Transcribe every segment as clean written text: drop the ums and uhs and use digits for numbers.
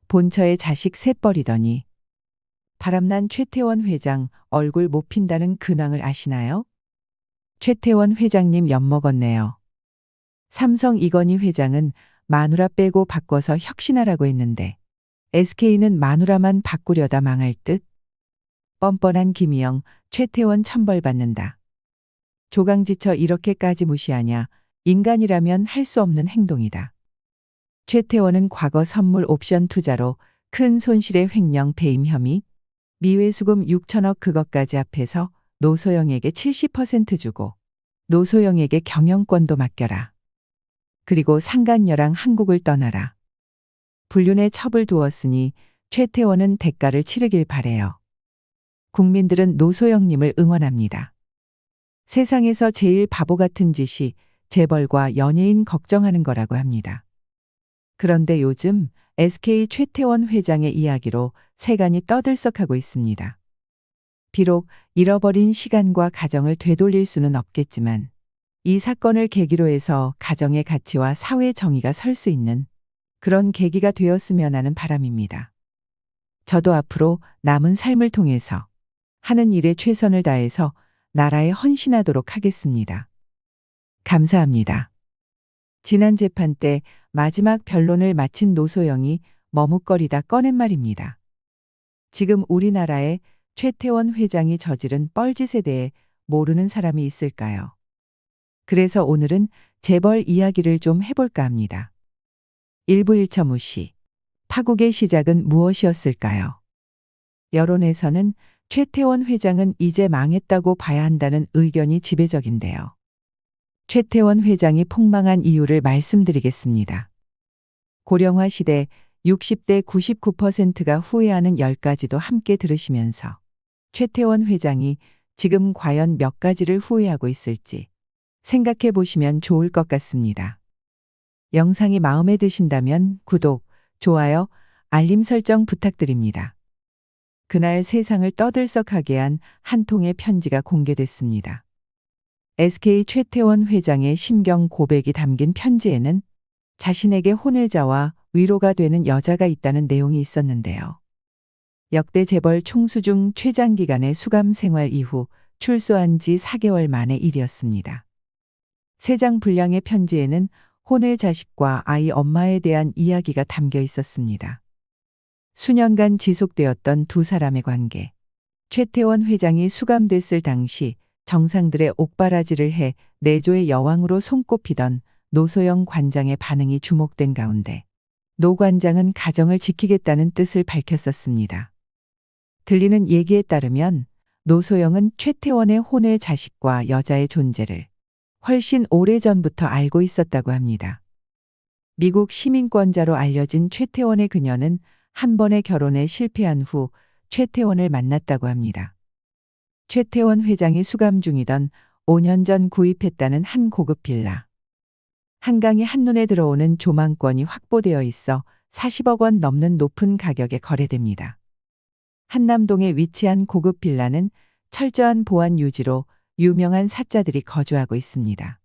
본처에 자식 셋버리더니. 바람난 최태원 회장 얼굴 못 핀다는 근황을 아시나요? 최태원 회장님 엿먹었네요. 삼성 이건희 회장은 마누라 빼고 바꿔서 혁신하라고 했는데 SK는 마누라만 바꾸려다 망할 듯. 뻔뻔한 김희영, 최태원 천벌받는다. 조강지처 이렇게까지 무시하냐. 인간이라면 할 수 없는 행동이다. 최태원은 과거 선물 옵션 투자로 큰 손실의 횡령 배임 혐의, 미회수금 6천억 그것까지 합해서 노소영에게 70% 주고 노소영에게 경영권도 맡겨라. 그리고 상간녀랑 한국을 떠나라. 불륜의 첩을 두었으니 최태원은 대가를 치르길 바래요. 국민들은 노소영님을 응원합니다. 세상에서 제일 바보 같은 짓이 재벌과 연예인 걱정하는 거라고 합니다. 그런데 요즘 SK 최태원 회장의 이야기로 세간이 떠들썩하고 있습니다. 비록 잃어버린 시간과 가정을 되돌릴 수는 없겠지만 이 사건을 계기로 해서 가정의 가치와 사회 정의가 설 수 있는 그런 계기가 되었으면 하는 바람입니다. 저도 앞으로 남은 삶을 통해서 하는 일에 최선을 다해서 나라에 헌신하도록 하겠습니다. 감사합니다. 지난 재판 때 마지막 변론을 마친 노소영이 머뭇거리다 꺼낸 말입니다. 지금 우리나라에 최태원 회장이 저지른 뻘짓에 대해 모르는 사람이 있을까요? 그래서 오늘은 재벌 이야기를 좀 해볼까 합니다. 일부 일처무시. 파국의 시작은 무엇이었을까요? 여론에서는 최태원 회장은 이제 망했다고 봐야 한다는 의견이 지배적인데요. 최태원 회장이 폭망한 이유를 말씀드리겠습니다. 고령화 시대 60대 99%가 후회하는 10가지도 함께 들으시면서 최태원 회장이 지금 과연 몇 가지를 후회하고 있을지 생각해 보시면 좋을 것 같습니다. 영상이 마음에 드신다면 구독, 좋아요, 알림 설정 부탁드립니다. 그날 세상을 떠들썩하게 한 한 통의 편지가 공개됐습니다. SK 최태원 회장의 심경 고백이 담긴 편지에는 자신에게 혼외자와 위로가 되는 여자가 있다는 내용이 있었는데요. 역대 재벌 총수 중 최장기간의 수감 생활 이후 출소한 지 4개월 만의 일이었습니다. 3장 분량의 편지에는 혼외 자식과 아이 엄마에 대한 이야기가 담겨 있었습니다. 수년간 지속되었던 두 사람의 관계. 최태원 회장이 수감됐을 당시 정상들의 옥바라지를 해 내조의 여왕으로 손꼽히던 노소영 관장의 반응이 주목된 가운데 노 관장은 가정을 지키겠다는 뜻을 밝혔었습니다. 들리는 얘기에 따르면 노소영은 최태원의 혼외 자식과 여자의 존재를 훨씬 오래전부터 알고 있었다고 합니다. 미국 시민권자로 알려진 최태원의 그녀는 한 번의 결혼에 실패한 후 최태원을 만났다고 합니다. 최태원 회장이 수감 중이던 5년 전 구입했다는 한 고급 빌라. 한강이 한눈에 들어오는 조망권이 확보되어 있어 40억 원 넘는 높은 가격에 거래됩니다. 한남동에 위치한 고급 빌라는 철저한 보안 유지로 유명한 사자들이 거주하고 있습니다.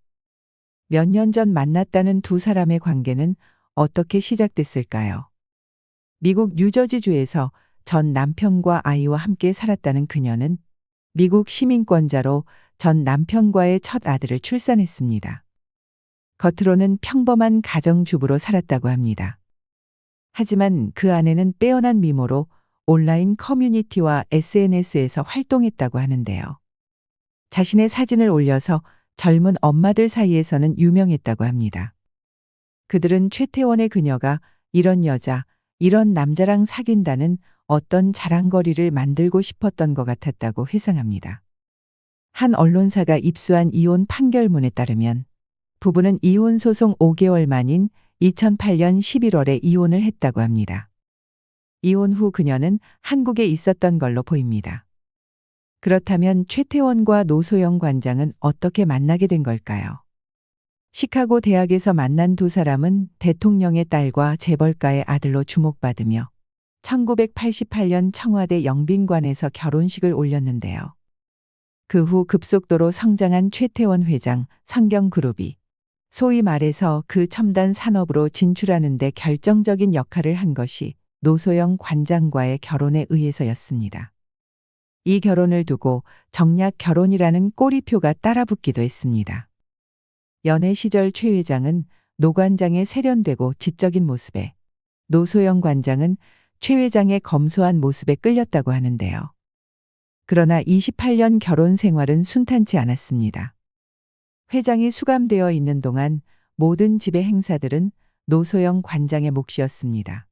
몇 년 전 만났다는 두 사람의 관계는 어떻게 시작됐을까요? 미국 뉴저지주에서 전 남편과 아이와 함께 살았다는 그녀는 미국 시민권자로 전 남편과의 첫 아들을 출산했습니다. 겉으로는 평범한 가정주부로 살았다고 합니다. 하지만 그 아내는 빼어난 미모로 온라인 커뮤니티와 SNS에서 활동했다고 하는데요. 자신의 사진을 올려서 젊은 엄마들 사이에서는 유명했다고 합니다. 그들은 최태원의 그녀가 이런 여자, 이런 남자랑 사귄다는 어떤 자랑거리를 만들고 싶었던 것 같았다고 회상합니다. 한 언론사가 입수한 이혼 판결문에 따르면 부부는 이혼 소송 5개월 만인 2008년 11월에 이혼을 했다고 합니다. 이혼 후 그녀는 한국에 있었던 걸로 보입니다. 그렇다면 최태원과 노소영 관장은 어떻게 만나게 된 걸까요? 시카고 대학에서 만난 두 사람은 대통령의 딸과 재벌가의 아들로 주목받으며 1988년 청와대 영빈관에서 결혼식을 올렸는데요. 그 후 급속도로 성장한 최태원 회장, 성경그룹이 소위 말해서 그 첨단 산업으로 진출하는 데 결정적인 역할을 한 것이 노소영 관장과의 결혼에 의해서였습니다. 이 결혼을 두고 정략 결혼이라는 꼬리표가 따라붙기도 했습니다. 연애 시절 최 회장은 노 관장의 세련되고 지적인 모습에, 노소영 관장은 최 회장의 검소한 모습에 끌렸다고 하는데요. 그러나 28년 결혼 생활은 순탄치 않았습니다. 회장이 수감되어 있는 동안 모든 집의 행사들은 노소영 관장의 몫이었습니다.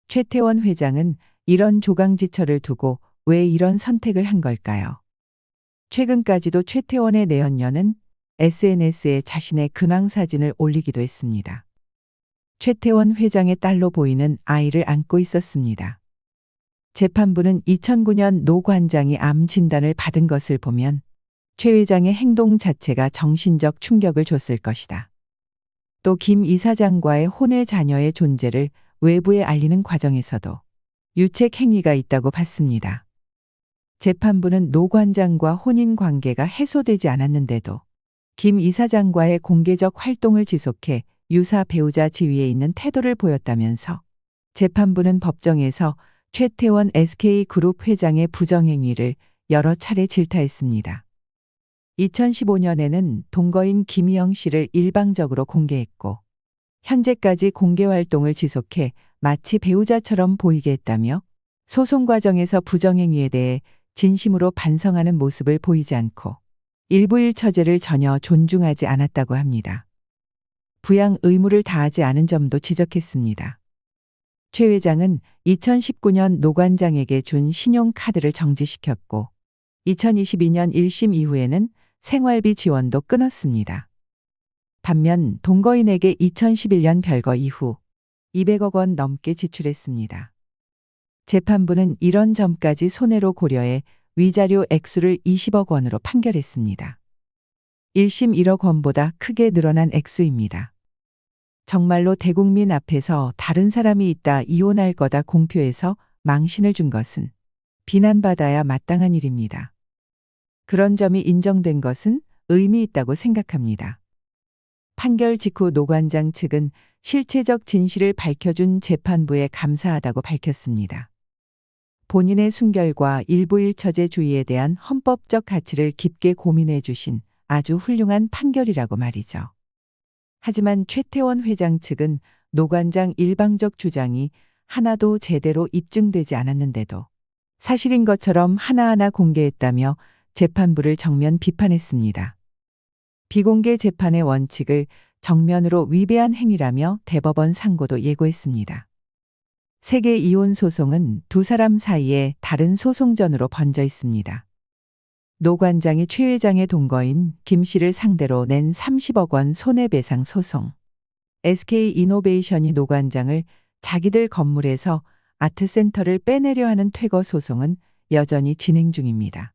최태원 회장은 이런 조강지처를 두고 왜 이런 선택을 한 걸까요? 최근까지도 최태원의 내연녀는 SNS에 자신의 근황 사진을 올리기도 했습니다. 최태원 회장의 딸로 보이는 아이를 안고 있었습니다. 재판부는 2009년 노 관장이 암 진단을 받은 것을 보면 최 회장의 행동 자체가 정신적 충격을 줬을 것이다. 또 김 이사장과의 혼외 자녀의 존재를 외부에 알리는 과정에서도 유책 행위가 있다고 봤습니다. 재판부는 노 관장과 혼인 관계가 해소되지 않았는데도 김 이사장과의 공개적 활동을 지속해 유사 배우자 지위에 있는 태도를 보였다면서 재판부는 법정에서 최태원 SK그룹 회장의 부정행위를 여러 차례 질타했습니다. 2015년에는 동거인 김희영 씨를 일방적으로 공개했고 현재까지 공개 활동을 지속해 마치 배우자처럼 보이게 했다며 소송 과정에서 부정행위에 대해 진심으로 반성하는 모습을 보이지 않고 일부일 처제를 전혀 존중하지 않았다고 합니다. 부양 의무를 다하지 않은 점도 지적했습니다. 최 회장은 2019년 노 관장에게 준 신용카드를 정지시켰고 2022년 1심 이후에는 생활비 지원도 끊었습니다. 반면 동거인에게 2011년 별거 이후 200억 원 넘게 지출했습니다. 재판부는 이런 점까지 손해로 고려해 위자료 액수를 20억 원으로 판결했습니다. 1심 1억 원보다 크게 늘어난 액수입니다. 정말로 대국민 앞에서 다른 사람이 있다 이혼할 거다 공표해서 망신을 준 것은 비난받아야 마땅한 일입니다. 그런 점이 인정된 것은 의미 있다고 생각합니다. 판결 직후 노 관장 측은 실체적 진실을 밝혀준 재판부에 감사하다고 밝혔습니다. 본인의 순결과 일부일처제주의에 대한 헌법적 가치를 깊게 고민해 주신 아주 훌륭한 판결이라고 말이죠. 하지만 최태원 회장 측은 노 관장 일방적 주장이 하나도 제대로 입증되지 않았는데도 사실인 것처럼 하나하나 공개했다며 재판부를 정면 비판했습니다. 비공개 재판의 원칙을 정면으로 위배한 행위라며 대법원 상고도 예고했습니다. 세계 이혼 소송은 두 사람 사이에 다른 소송전으로 번져 있습니다. 노 관장이 최 회장의 동거인 김 씨를 상대로 낸 30억 원 손해배상 소송. SK이노베이션이 노 관장을 자기들 건물에서 아트센터를 빼내려 하는 퇴거 소송은 여전히 진행 중입니다.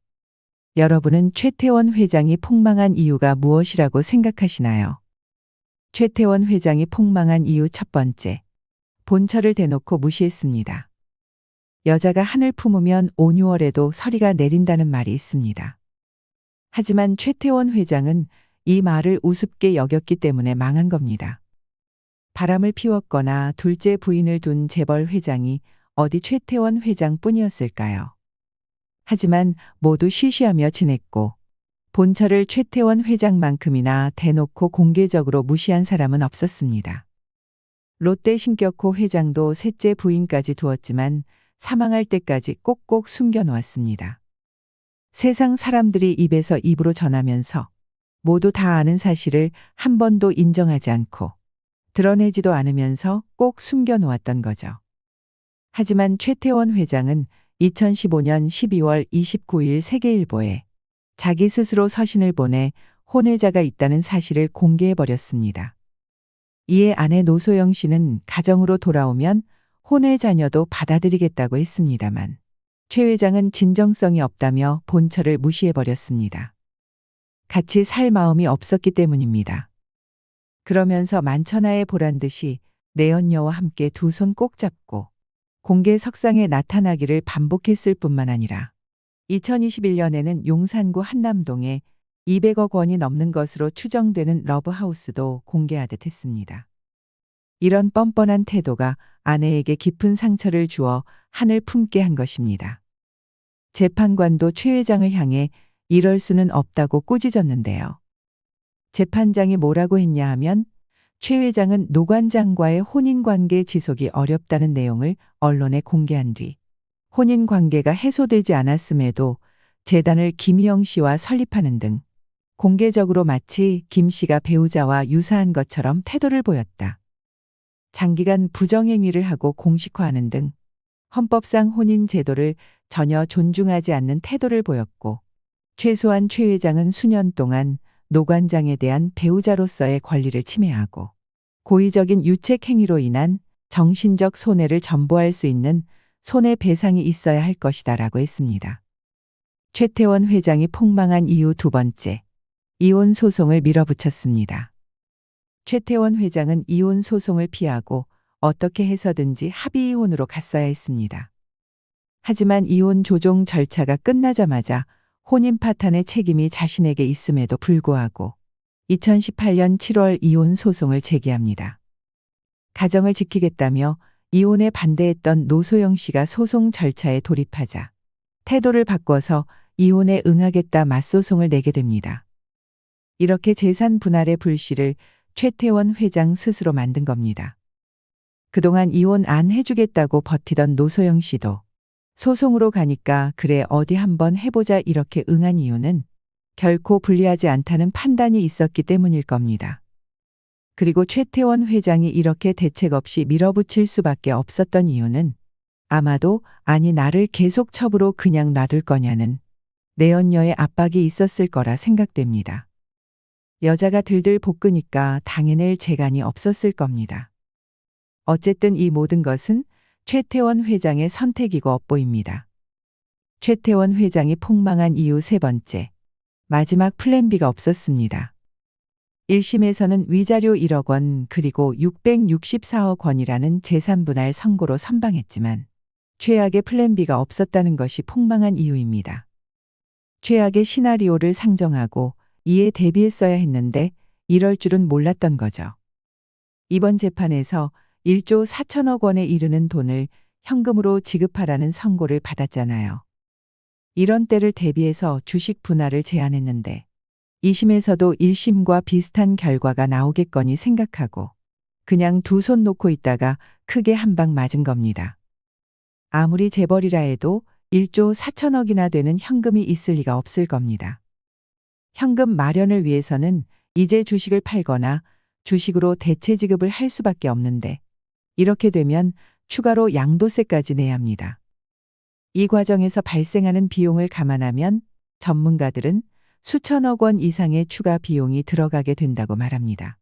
여러분은 최태원 회장이 폭망한 이유가 무엇이라고 생각하시나요? 최태원 회장이 폭망한 이유 첫 번째. 본처를 대놓고 무시했습니다. 여자가 한을 품으면 5, 6월에도 서리가 내린다는 말이 있습니다. 하지만 최태원 회장은 이 말을 우습게 여겼기 때문에 망한 겁니다. 바람을 피웠거나 둘째 부인을 둔 재벌 회장이 어디 최태원 회장뿐이었을까요? 하지만 모두 쉬쉬하며 지냈고 본처를 최태원 회장만큼이나 대놓고 공개적으로 무시한 사람은 없었습니다. 롯데 신격호 회장도 셋째 부인까지 두었지만 사망할 때까지 꼭꼭 숨겨놓았습니다. 세상 사람들이 입에서 입으로 전하면서 모두 다 아는 사실을 한 번도 인정하지 않고 드러내지도 않으면서 꼭 숨겨놓았던 거죠. 하지만 최태원 회장은 2015년 12월 29일 세계일보에 자기 스스로 서신을 보내 혼외자가 있다는 사실을 공개해버렸습니다. 이에 아내 노소영 씨는 가정으로 돌아오면 혼외 자녀도 받아들이겠다고 했습니다만 최 회장은 진정성이 없다며 본처를 무시해버렸습니다. 같이 살 마음이 없었기 때문입니다. 그러면서 만천하에 보란 듯이 내연녀와 함께 두 손 꼭 잡고 공개 석상에 나타나기를 반복했을 뿐만 아니라 2021년에는 용산구 한남동에 200억 원이 넘는 것으로 추정되는 러브하우스도 공개하듯 했습니다. 이런 뻔뻔한 태도가 아내에게 깊은 상처를 주어 한을 품게 한 것입니다. 재판관도 최 회장을 향해 이럴 수는 없다고 꾸짖었는데요. 재판장이 뭐라고 했냐 하면 최 회장은 노 관장과의 혼인관계 지속이 어렵다는 내용을 언론에 공개한 뒤 혼인관계가 해소되지 않았음에도 재단을 김희영 씨와 설립하는 등 공개적으로 마치 김 씨가 배우자와 유사한 것처럼 태도를 보였다. 장기간 부정행위를 하고 공식화하는 등 헌법상 혼인 제도를 전혀 존중하지 않는 태도를 보였고 최소한 최 회장은 수년 동안 노 관장에 대한 배우자로서의 권리를 침해하고 고의적인 유책 행위로 인한 정신적 손해를 전보할 수 있는 손해배상이 있어야 할 것이다라고 했습니다. 최태원 회장이 폭망한 이후 두 번째, 이혼 소송을 밀어붙였습니다. 최태원 회장은 이혼 소송을 피하고 어떻게 해서든지 합의 이혼으로 갔어야 했습니다. 하지만 이혼 조정 절차가 끝나자마자 혼인 파탄의 책임이 자신에게 있음에도 불구하고 2018년 7월 이혼 소송을 제기합니다. 가정을 지키겠다며 이혼에 반대했던 노소영 씨가 소송 절차에 돌입하자 태도를 바꿔서 이혼에 응하겠다 맞소송을 내게 됩니다. 이렇게 재산 분할의 불씨를 최태원 회장 스스로 만든 겁니다. 그동안 이혼 안 해주겠다고 버티던 노소영 씨도 소송으로 가니까 그래 어디 한번 해보자 이렇게 응한 이유는 결코 불리하지 않다는 판단이 있었기 때문일 겁니다. 그리고 최태원 회장이 이렇게 대책 없이 밀어붙일 수밖에 없었던 이유는 아마도 아니 나를 계속 첩으로 그냥 놔둘 거냐는 내연녀의 압박이 있었을 거라 생각됩니다. 여자가 들들 볶으니까 당해낼 재간이 없었을 겁니다. 어쨌든 이 모든 것은 최태원 회장의 선택이고 업보입니다. 최태원 회장이 폭망한 이후 세 번째, 마지막 플랜 B가 없었습니다. 1심에서는 위자료 1억 원 그리고 664억 원이라는 재산분할 선고로 선방했지만 최악의 플랜 B가 없었다는 것이 폭망한 이유입니다. 최악의 시나리오를 상정하고 이에 대비했어야 했는데 이럴 줄은 몰랐던 거죠. 이번 재판에서 1조 4천억 원에 이르는 돈을 현금으로 지급하라는 선고를 받았잖아요. 이런 때를 대비해서 주식 분할을 제안했는데 2심에서도 1심과 비슷한 결과가 나오겠거니 생각하고 그냥 두 손 놓고 있다가 크게 한 방 맞은 겁니다. 아무리 재벌이라 해도 1조 4천억이나 되는 현금이 있을 리가 없을 겁니다. 현금 마련을 위해서는 이제 주식을 팔거나 주식으로 대체 지급을 할 수밖에 없는데 이렇게 되면 추가로 양도세까지 내야 합니다. 이 과정에서 발생하는 비용을 감안하면 전문가들은 수천억 원 이상의 추가 비용이 들어가게 된다고 말합니다.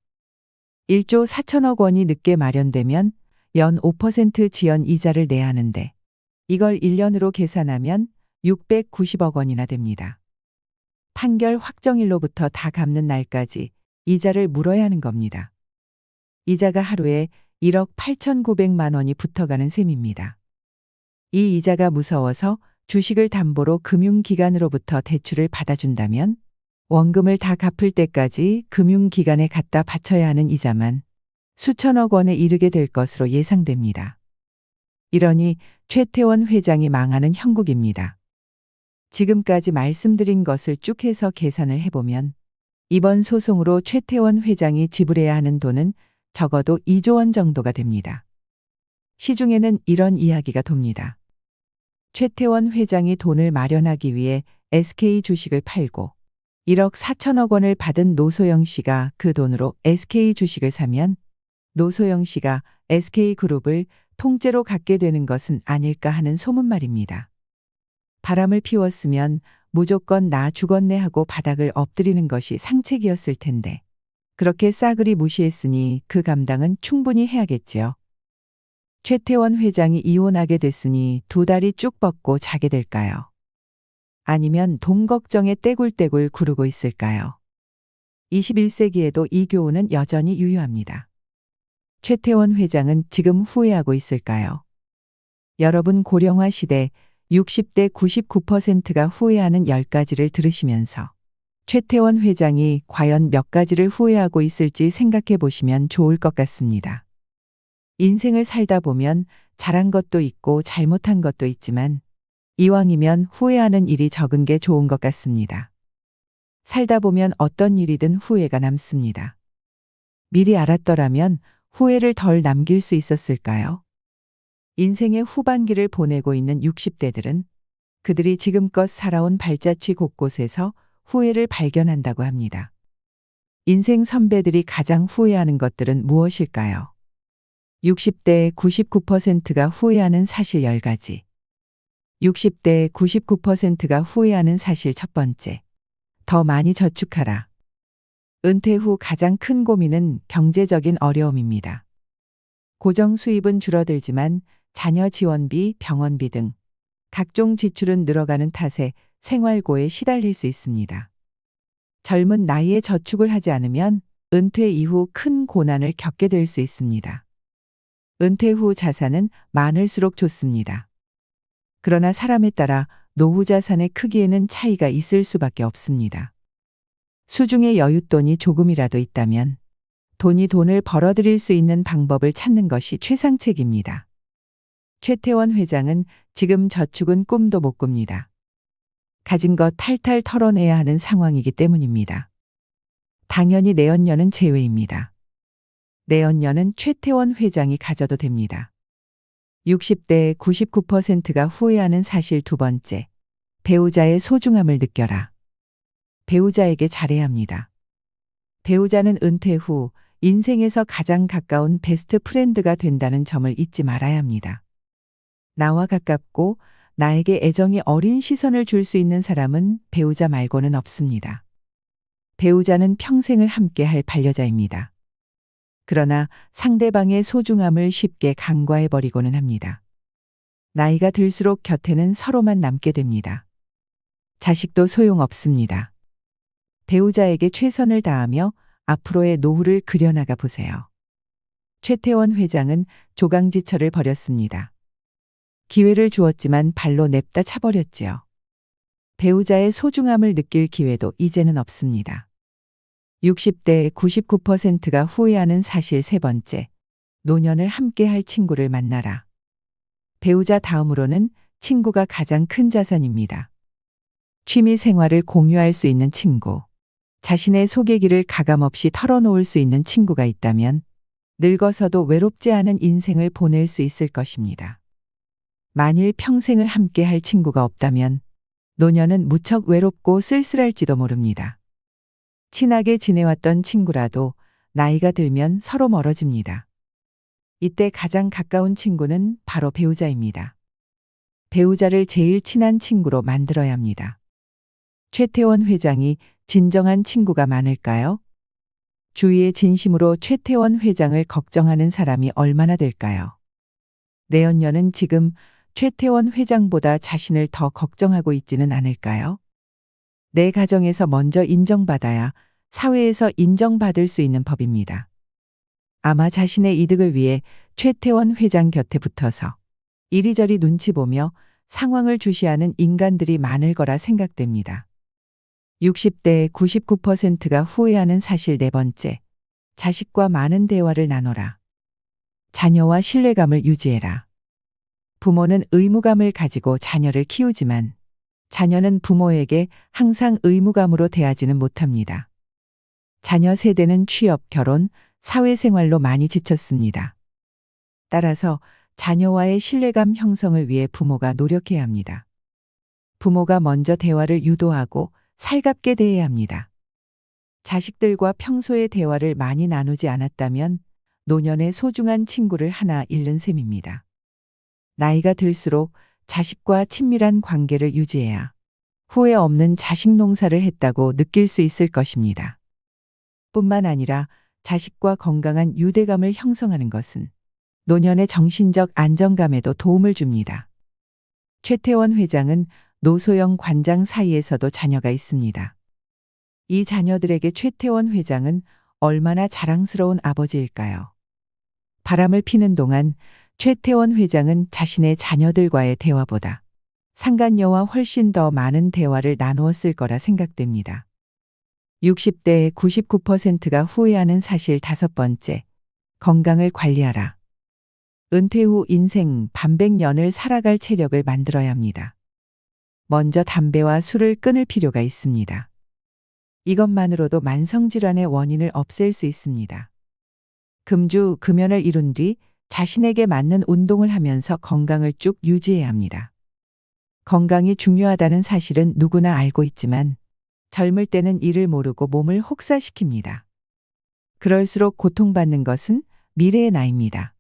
1조 4천억 원이 늦게 마련되면 연 5% 지연 이자를 내야 하는데 이걸 1년으로 계산하면 690억 원이나 됩니다. 판결 확정일로부터 다 갚는 날까지 이자를 물어야 하는 겁니다. 이자가 하루에 1억 8,900만 원이 붙어가는 셈입니다. 이 이자가 무서워서 주식을 담보로 금융기관으로부터 대출을 받아준다면 원금을 다 갚을 때까지 금융기관에 갖다 바쳐야 하는 이자만 수천억 원에 이르게 될 것으로 예상됩니다. 이러니 최태원 회장이 망하는 형국입니다. 지금까지 말씀드린 것을 쭉 해서 계산을 해보면 이번 소송으로 최태원 회장이 지불해야 하는 돈은 적어도 2조 원 정도가 됩니다. 시중에는 이런 이야기가 돕니다. 최태원 회장이 돈을 마련하기 위해 SK 주식을 팔고 1억 4천억 원을 받은 노소영 씨가 그 돈으로 SK 주식을 사면 노소영 씨가 SK그룹을 통째로 갖게 되는 것은 아닐까 하는 소문 말입니다. 바람을 피웠으면 무조건 나 죽었네 하고 바닥을 엎드리는 것이 상책이었을 텐데 그렇게 싸그리 무시했으니 그 감당은 충분히 해야겠지요. 최태원 회장이 이혼하게 됐으니 두 다리 쭉 뻗고 자게 될까요? 아니면 돈 걱정에 떼굴떼굴 구르고 있을까요? 21세기에도 이 교훈은 여전히 유효합니다. 최태원 회장은 지금 후회하고 있을까요? 여러분 고령화 시대 60대 99%가 후회하는 10가지를 들으시면서 최태원 회장이 과연 몇 가지를 후회하고 있을지 생각해 보시면 좋을 것 같습니다. 인생을 살다 보면 잘한 것도 있고 잘못한 것도 있지만 이왕이면 후회하는 일이 적은 게 좋은 것 같습니다. 살다 보면 어떤 일이든 후회가 남습니다. 미리 알았더라면 후회를 덜 남길 수 있었을까요? 인생의 후반기를 보내고 있는 60대들은 그들이 지금껏 살아온 발자취 곳곳에서 후회를 발견한다고 합니다. 인생 선배들이 가장 후회하는 것들은 무엇일까요? 60대의 99%가 후회하는 사실 10가지. 60대의 99%가 후회하는 사실 첫 번째. 더 많이 저축하라. 은퇴 후 가장 큰 고민은 경제적인 어려움입니다. 고정 수입은 줄어들지만 자녀 지원비, 병원비 등 각종 지출은 늘어가는 탓에 생활고에 시달릴 수 있습니다. 젊은 나이에 저축을 하지 않으면 은퇴 이후 큰 고난을 겪게 될 수 있습니다. 은퇴 후 자산은 많을수록 좋습니다. 그러나 사람에 따라 노후 자산의 크기에는 차이가 있을 수밖에 없습니다. 수중에 여윳돈이 조금이라도 있다면 돈을 벌어들일 수 있는 방법을 찾는 것이 최상책입니다. 최태원 회장은 지금 저축은 꿈도 못 꿉니다. 가진 것 탈탈 털어내야 하는 상황이기 때문입니다. 당연히 내연녀는 제외입니다. 내연녀는 최태원 회장이 가져도 됩니다. 60대의 99%가 후회하는 사실 두 번째. 배우자의 소중함을 느껴라. 배우자에게 잘해야 합니다. 배우자는 은퇴 후 인생에서 가장 가까운 베스트 프렌드가 된다는 점을 잊지 말아야 합니다. 나와 가깝고 나에게 애정이 어린 시선을 줄 수 있는 사람은 배우자 말고는 없습니다. 배우자는 평생을 함께할 반려자입니다. 그러나 상대방의 소중함을 쉽게 간과해버리고는 합니다. 나이가 들수록 곁에는 서로만 남게 됩니다. 자식도 소용없습니다. 배우자에게 최선을 다하며 앞으로의 노후를 그려나가 보세요. 최태원 회장은 조강지처를 벌였습니다. 기회를 주었지만 발로 냅다 차버렸지요. 배우자의 소중함을 느낄 기회도 이제는 없습니다. 60대의 99%가 후회하는 사실 세 번째. 노년을 함께할 친구를 만나라. 배우자 다음으로는 친구가 가장 큰 자산입니다. 취미 생활을 공유할 수 있는 친구. 자신의 소개기를 가감없이 털어놓을 수 있는 친구가 있다면 늙어서도 외롭지 않은 인생을 보낼 수 있을 것입니다. 만일 평생을 함께할 친구가 없다면 노년은 무척 외롭고 쓸쓸할지도 모릅니다. 친하게 지내왔던 친구라도 나이가 들면 서로 멀어집니다. 이때 가장 가까운 친구는 바로 배우자입니다. 배우자를 제일 친한 친구로 만들어야 합니다. 최태원 회장이 진정한 친구가 많을까요? 주위에 진심으로 최태원 회장을 걱정하는 사람이 얼마나 될까요? 내연녀는 지금 최태원 회장보다 자신을 더 걱정하고 있지는 않을까요? 내 가정에서 먼저 인정받아야 사회에서 인정받을 수 있는 법입니다. 아마 자신의 이득을 위해 최태원 회장 곁에 붙어서 이리저리 눈치 보며 상황을 주시하는 인간들이 많을 거라 생각됩니다. 60대의 99%가 후회하는 사실 네 번째. 자식과 많은 대화를 나눠라. 자녀와 신뢰감을 유지해라. 부모는 의무감을 가지고 자녀를 키우지만 자녀는 부모에게 항상 의무감으로 대하지는 못합니다. 자녀 세대는 취업, 결혼, 사회생활로 많이 지쳤습니다. 따라서 자녀와의 신뢰감 형성을 위해 부모가 노력해야 합니다. 부모가 먼저 대화를 유도하고 살갑게 대해야 합니다. 자식들과 평소에 대화를 많이 나누지 않았다면 노년의 소중한 친구를 하나 잃는 셈입니다. 나이가 들수록 자식과 친밀한 관계를 유지해야 후회 없는 자식 농사를 했다고 느낄 수 있을 것입니다. 뿐만 아니라 자식과 건강한 유대감을 형성하는 것은 노년의 정신적 안정감에도 도움을 줍니다. 최태원 회장은 노소영 관장 사이에서도 자녀가 있습니다. 이 자녀들에게 최태원 회장은 얼마나 자랑스러운 아버지일까요? 바람을 피는 동안 최태원 회장은 자신의 자녀들과의 대화보다 상간녀와 훨씬 더 많은 대화를 나누었을 거라 생각됩니다. 60대의 99%가 후회하는 사실 다섯 번째. 건강을 관리하라. 은퇴 후 인생 반백년을 살아갈 체력을 만들어야 합니다. 먼저 담배와 술을 끊을 필요가 있습니다. 이것만으로도 만성질환의 원인을 없앨 수 있습니다. 금주 금연을 이룬 뒤 자신에게 맞는 운동을 하면서 건강을 쭉 유지해야 합니다. 건강이 중요하다는 사실은 누구나 알고 있지만 젊을 때는 이를 모르고 몸을 혹사시킵니다. 그럴수록 고통받는 것은 미래의 나입니다.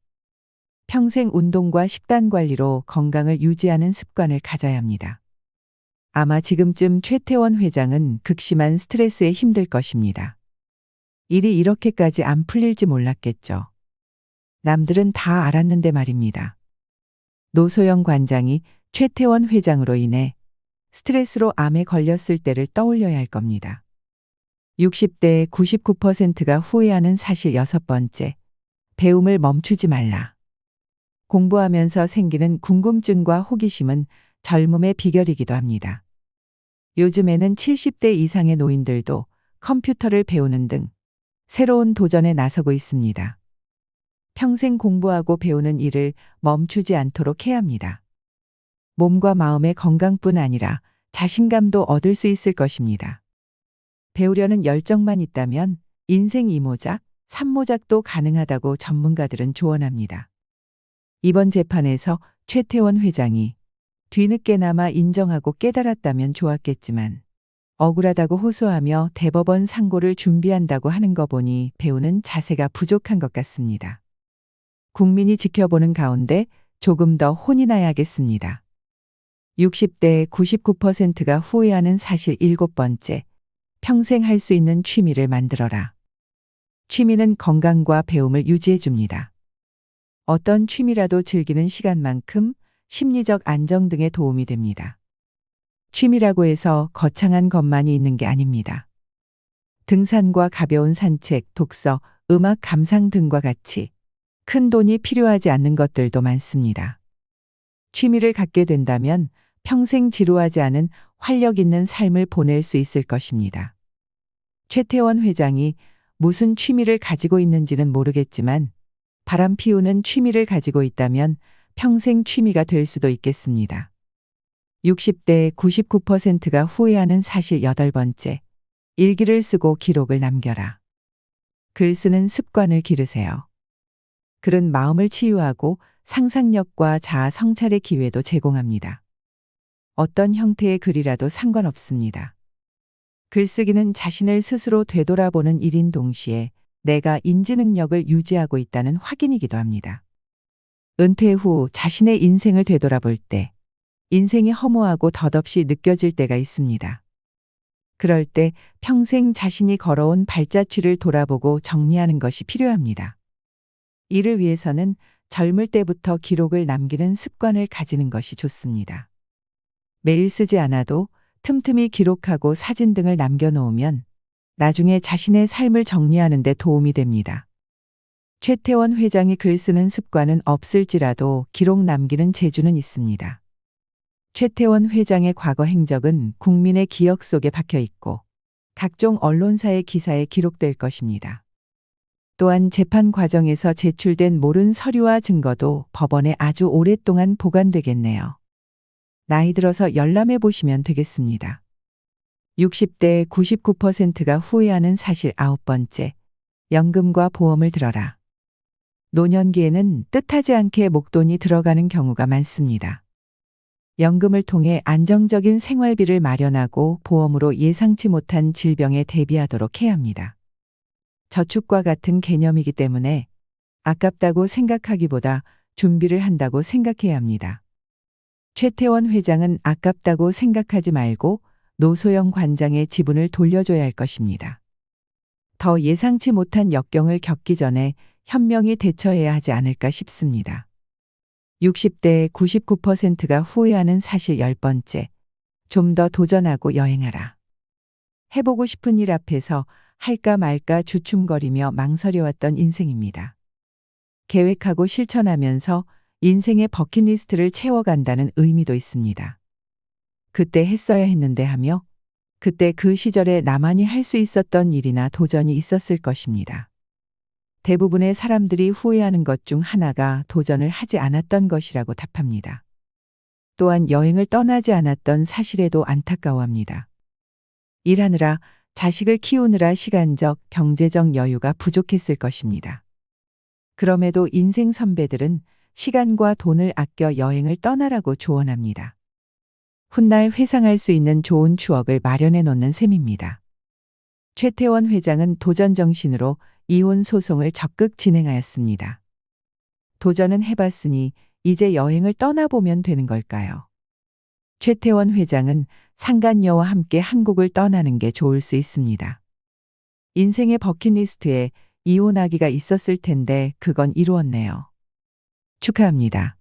평생 운동과 식단 관리로 건강을 유지하는 습관을 가져야 합니다. 아마 지금쯤 최태원 회장은 극심한 스트레스에 힘들 것입니다. 일이 이렇게까지 안 풀릴지 몰랐겠죠. 남들은 다 알았는데 말입니다. 노소영 관장이 최태원 회장으로 인해 스트레스로 암에 걸렸을 때를 떠올려야 할 겁니다. 60대의 99%가 후회하는 사실 6번째. 배움을 멈추지 말라. 공부하면서 생기는 궁금증과 호기심은 젊음의 비결이기도 합니다. 요즘에는 70대 이상의 노인들도 컴퓨터를 배우는 등 새로운 도전에 나서고 있습니다. 평생 공부하고 배우는 일을 멈추지 않도록 해야 합니다. 몸과 마음의 건강뿐 아니라 자신감도 얻을 수 있을 것입니다. 배우려는 열정만 있다면 인생 2모작, 3모작도 가능하다고 전문가들은 조언합니다. 이번 재판에서 최태원 회장이 뒤늦게나마 인정하고 깨달았다면 좋았겠지만 억울하다고 호소하며 대법원 상고를 준비한다고 하는 거 보니 배우는 자세가 부족한 것 같습니다. 국민이 지켜보는 가운데 조금 더 혼이 나야겠습니다. 60대의 99%가 후회하는 사실 7번째. 평생 할 수 있는 취미를 만들어라. 취미는 건강과 배움을 유지해 줍니다. 어떤 취미라도 즐기는 시간만큼 심리적 안정 등에 도움이 됩니다. 취미라고 해서 거창한 것만이 있는 게 아닙니다. 등산과 가벼운 산책, 독서, 음악 감상 등과 같이 큰 돈이 필요하지 않는 것들도 많습니다. 취미를 갖게 된다면 평생 지루하지 않은 활력 있는 삶을 보낼 수 있을 것입니다. 최태원 회장이 무슨 취미를 가지고 있는지는 모르겠지만 바람 피우는 취미를 가지고 있다면 평생 취미가 될 수도 있겠습니다. 60대의 99%가 후회하는 사실 8번째. 일기를 쓰고 기록을 남겨라. 글 쓰는 습관을 기르세요. 글은 마음을 치유하고 상상력과 자아 성찰의 기회도 제공합니다. 어떤 형태의 글이라도 상관없습니다. 글쓰기는 자신을 스스로 되돌아보는 일인 동시에 내가 인지 능력을 유지하고 있다는 확인이기도 합니다. 은퇴 후 자신의 인생을 되돌아볼 때 인생이 허무하고 덧없이 느껴질 때가 있습니다. 그럴 때 평생 자신이 걸어온 발자취를 돌아보고 정리하는 것이 필요합니다. 이를 위해서는 젊을 때부터 기록을 남기는 습관을 가지는 것이 좋습니다. 매일 쓰지 않아도 틈틈이 기록하고 사진 등을 남겨놓으면 나중에 자신의 삶을 정리하는 데 도움이 됩니다. 최태원 회장이 글 쓰는 습관은 없을지라도 기록 남기는 재주는 있습니다. 최태원 회장의 과거 행적은 국민의 기억 속에 박혀 있고 각종 언론사의 기사에 기록될 것입니다. 또한 재판 과정에서 제출된 모른 서류와 증거도 법원에 아주 오랫동안 보관되겠네요. 나이 들어서 열람해 보시면 되겠습니다. 60대 99%가 후회하는 사실 9번째. 연금과 보험을 들어라. 노년기에는 뜻하지 않게 목돈이 들어가는 경우가 많습니다. 연금을 통해 안정적인 생활비를 마련하고 보험으로 예상치 못한 질병에 대비하도록 해야 합니다. 저축과 같은 개념이기 때문에 아깝다고 생각하기보다 준비를 한다고 생각해야 합니다. 최태원 회장은 아깝다고 생각하지 말고 노소영 관장의 지분을 돌려줘야 할 것입니다. 더 예상치 못한 역경을 겪기 전에 현명히 대처해야 하지 않을까 싶습니다. 60대 99%가 후회하는 사실 10번째. 좀 더 도전하고 여행하라. 해보고 싶은 일 앞에서 할까 말까 주춤거리며 망설여왔던 인생입니다. 계획하고 실천하면서 인생의 버킷리스트를 채워간다는 의미도 있습니다. 그때 했어야 했는데 하며 그때 그 시절에 나만이 할 수 있었던 일이나 도전이 있었을 것입니다. 대부분의 사람들이 후회하는 것 중 하나가 도전을 하지 않았던 것이라고 답합니다. 또한 여행을 떠나지 않았던 사실에도 안타까워합니다. 일하느라, 자식을 키우느라 시간적, 경제적 여유가 부족했을 것입니다. 그럼에도 인생 선배들은 시간과 돈을 아껴 여행을 떠나라고 조언합니다. 훗날 회상할 수 있는 좋은 추억을 마련해 놓는 셈입니다. 최태원 회장은 도전 정신으로 이혼 소송을 적극 진행하였습니다. 도전은 해봤으니 이제 여행을 떠나보면 되는 걸까요? 최태원 회장은 상간녀와 함께 한국을 떠나는 게 좋을 수 있습니다. 인생의 버킷리스트에 이혼하기가 있었을 텐데 그건 이루었네요. 축하합니다.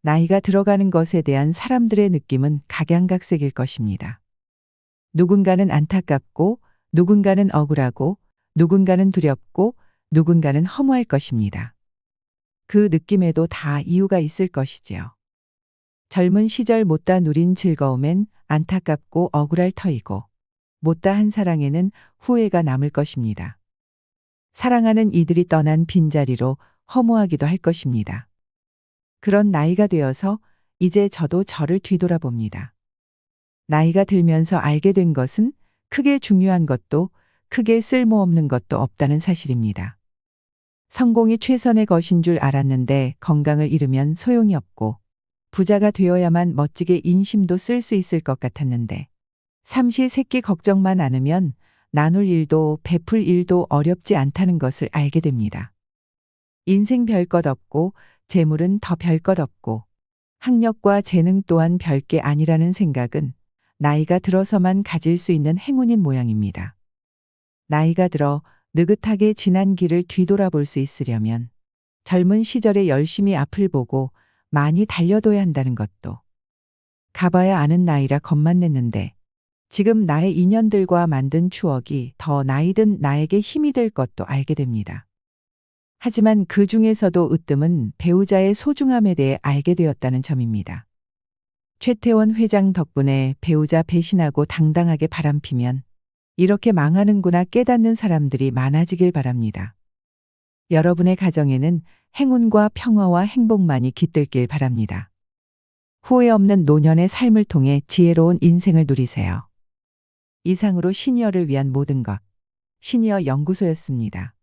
나이가 들어가는 것에 대한 사람들의 느낌은 각양각색일 것입니다. 누군가는 안타깝고, 누군가는 억울하고, 누군가는 두렵고, 누군가는 허무할 것입니다. 그 느낌에도 다 이유가 있을 것이지요. 젊은 시절 못다 누린 즐거움엔 안타깝고 억울할 터이고, 못다 한 사랑에는 후회가 남을 것입니다. 사랑하는 이들이 떠난 빈자리로 허무하기도 할 것입니다. 그런 나이가 되어서 이제 저도 저를 뒤돌아봅니다. 나이가 들면서 알게 된 것은 크게 중요한 것도 크게 쓸모없는 것도 없다는 사실입니다. 성공이 최선의 것인 줄 알았는데 건강을 잃으면 소용이 없고, 부자가 되어야만 멋지게 인심도 쓸 수 있을 것 같았는데, 삼시세끼 걱정만 않으면 나눌 일도 베풀 일도 어렵지 않다는 것을 알게 됩니다. 인생 별것 없고 재물은 더 별것 없고 학력과 재능 또한 별게 아니라는 생각은 나이가 들어서만 가질 수 있는 행운인 모양입니다. 나이가 들어 느긋하게 지난 길을 뒤돌아볼 수 있으려면 젊은 시절에 열심히 앞을 보고 많이 달려둬야 한다는 것도, 가봐야 아는 나이라 겁만 냈는데 지금 나의 인연들과 만든 추억이 더 나이든 나에게 힘이 될 것도 알게 됩니다. 하지만 그 중에서도 으뜸은 배우자의 소중함에 대해 알게 되었다는 점입니다. 최태원 회장 덕분에 배우자 배신하고 당당하게 바람피면 이렇게 망하는구나 깨닫는 사람들이 많아지길 바랍니다. 여러분의 가정에는 행운과 평화와 행복만이 깃들길 바랍니다. 후회 없는 노년의 삶을 통해 지혜로운 인생을 누리세요. 이상으로 시니어를 위한 모든 것, 시니어 연구소였습니다.